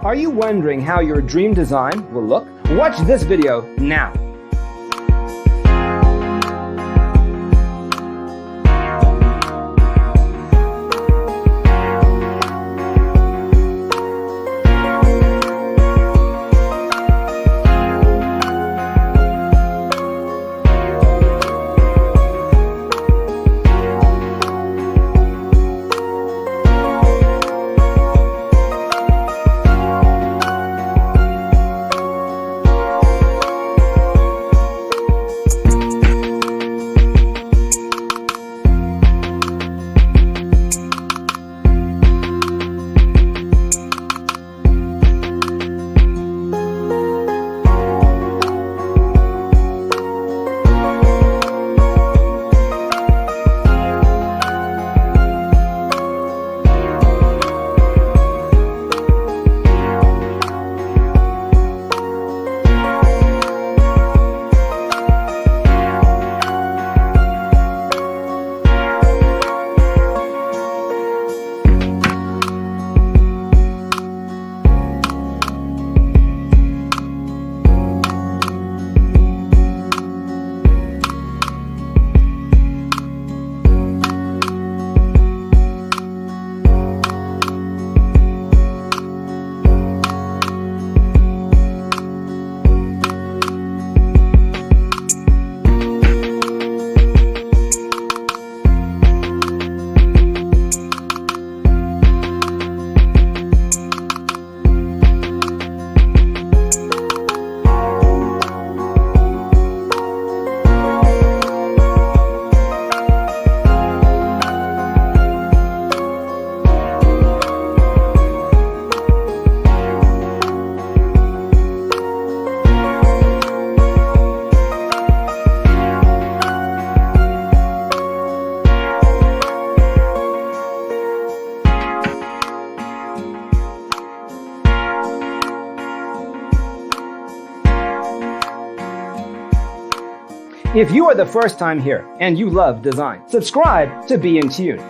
Are you wondering how your dream design will look? Watch this video now. If you are the first time here and you love design, subscribe to Be in Tune.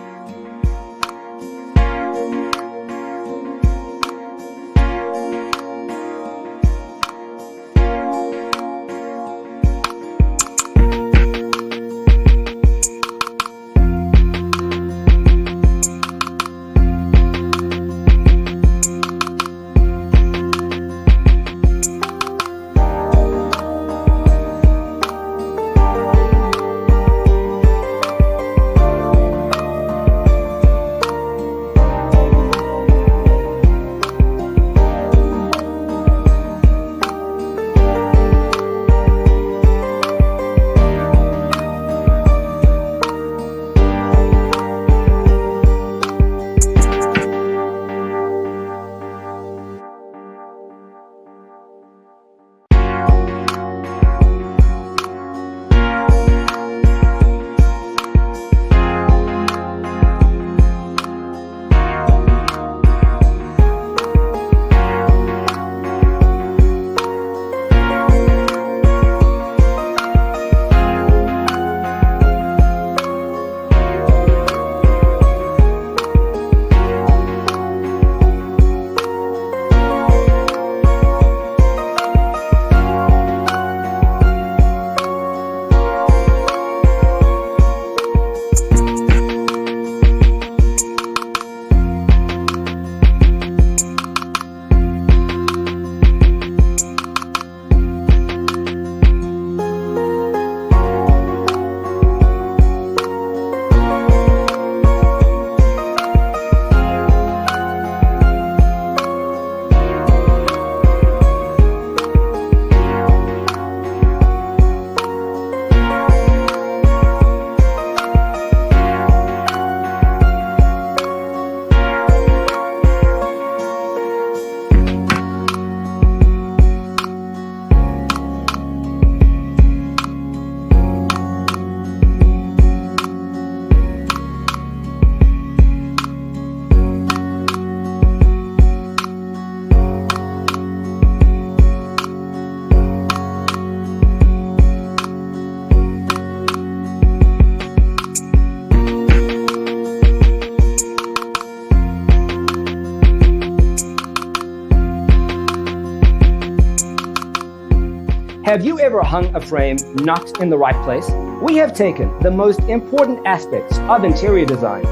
Have you ever hung a frame not in the right place? We have taken the most important aspects of interior design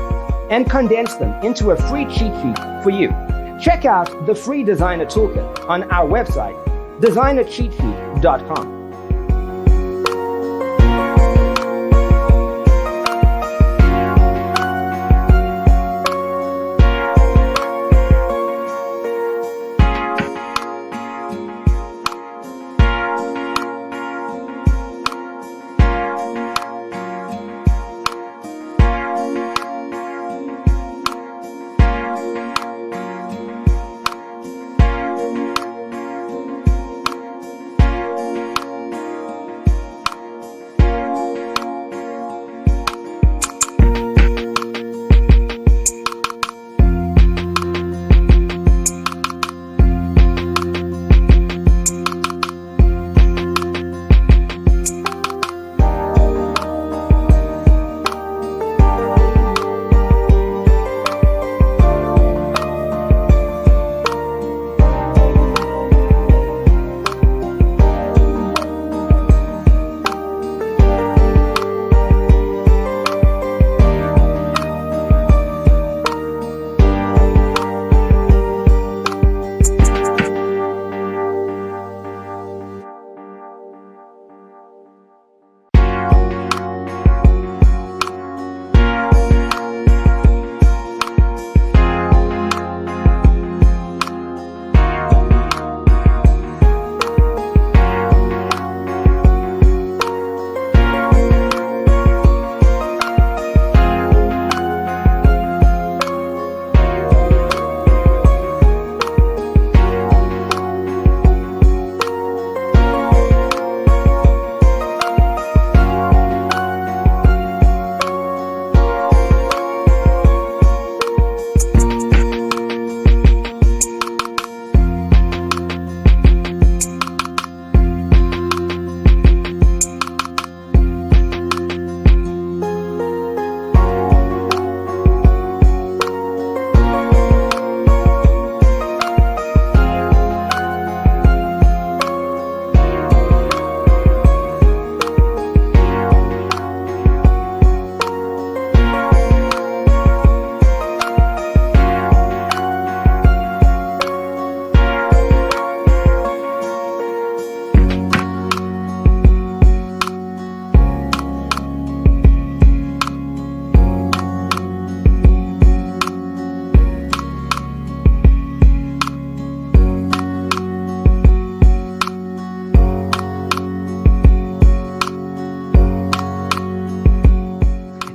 and condensed them into a free cheat sheet for you. Check out the free designer toolkit on our website, designercheatsheet.com.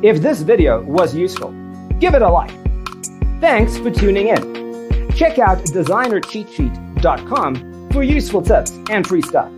If this video was useful, give it a like. Thanks for tuning in. Check out designercheatsheet.com for useful tips and free stuff.